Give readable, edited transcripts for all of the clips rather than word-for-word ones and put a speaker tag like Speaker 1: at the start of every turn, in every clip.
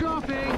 Speaker 1: dropping.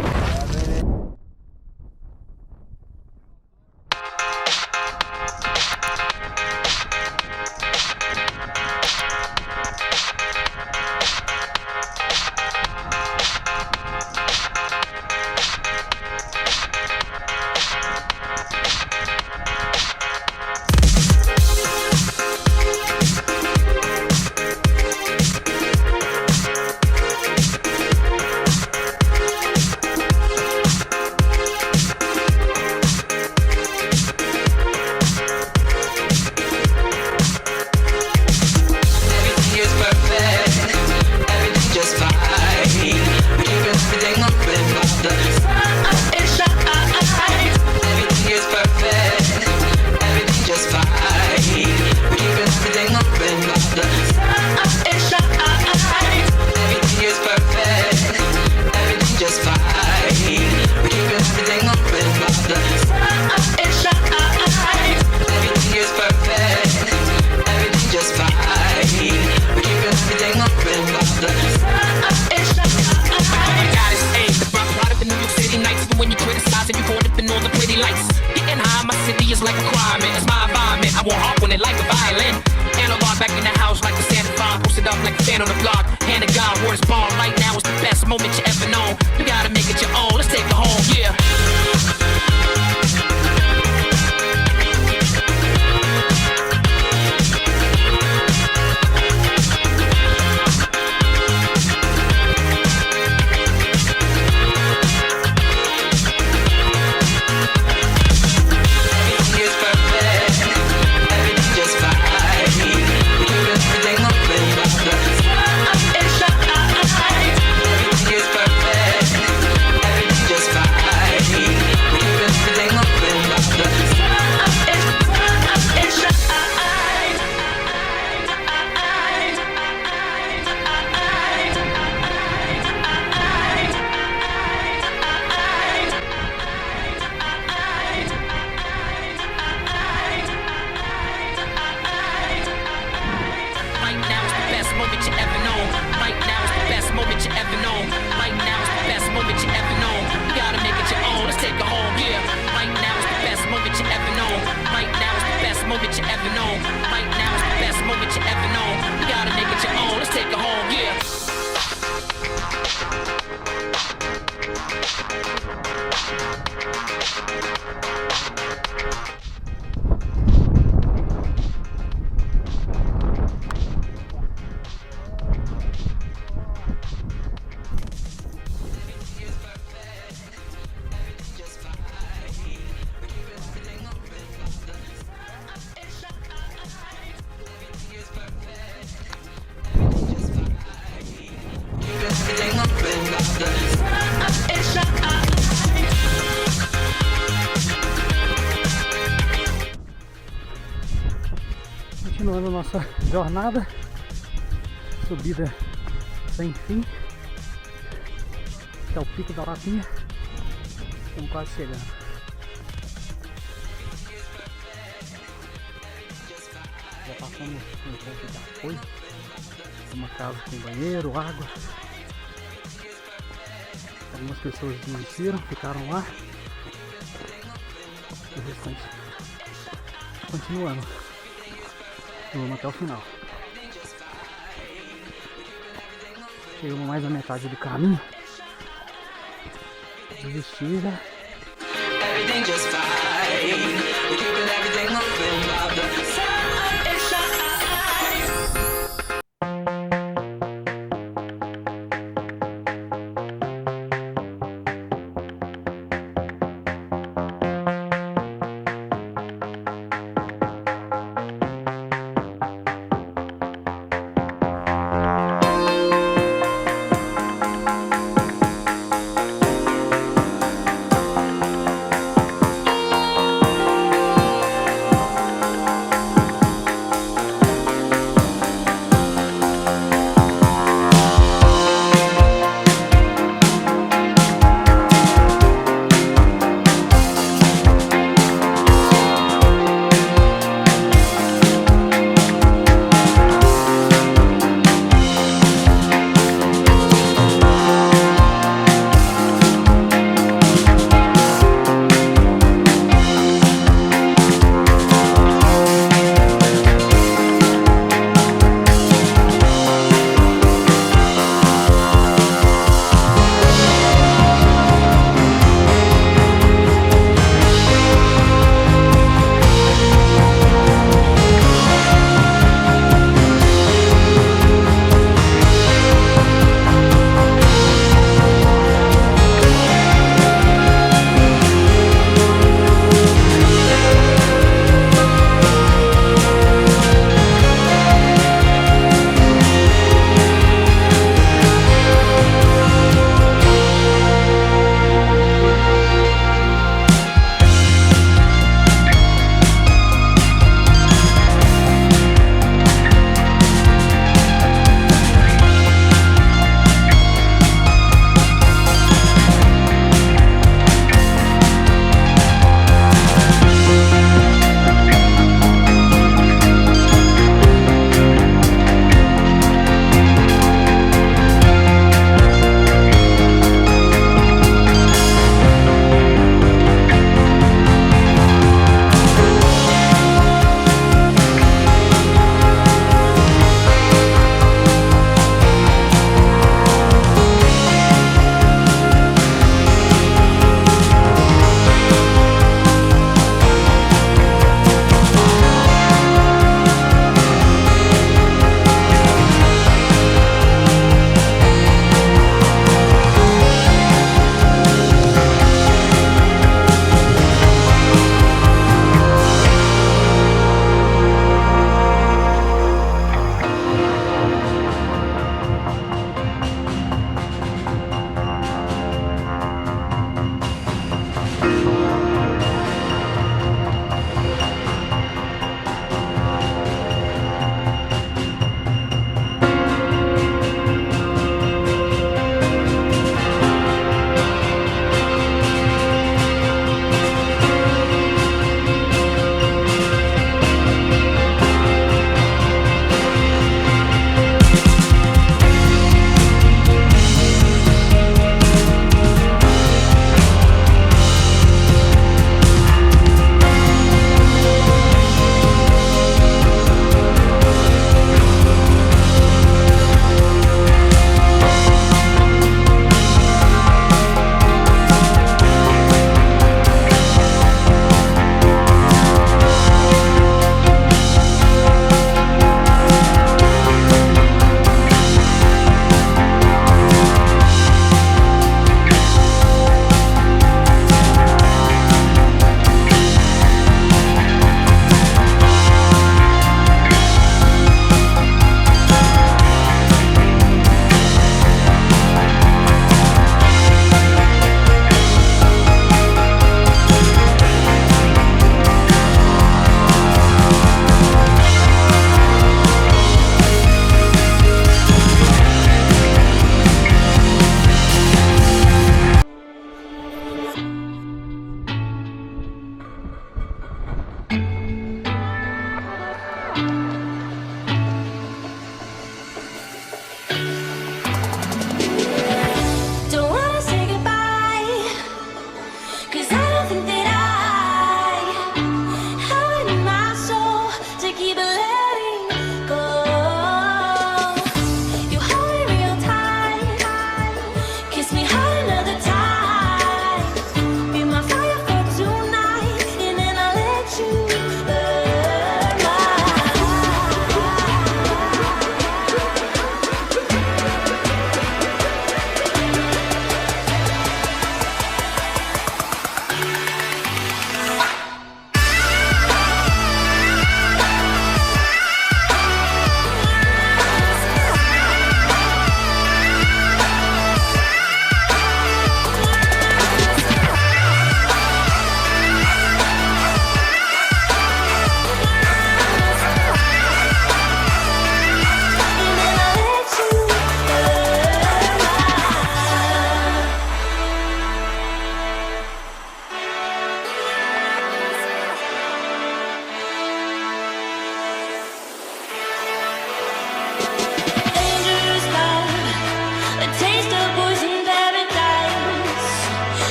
Speaker 2: Like a crime, man. It's my environment. I won't hop on it like a violin. Analog back in the house like a Santa Claus. Posted up like a fan on the block. Hand to God, word is born. Right now is the best moment you ever known. You gotta make it your own. Let's take it home, yeah.
Speaker 3: Continuando a nossa jornada, subida sem fim, que é o Pico da Lapinha. Estamos quase chegando. Já passamos um pouco de apoio, uma casa com banheiro, água. Algumas pessoas desistiram, ficaram lá. E o restante continuando. Vamos até o final. Chegamos mais da metade do caminho. Desistir já.
Speaker 2: Everything just fine. We're keeping everything moving.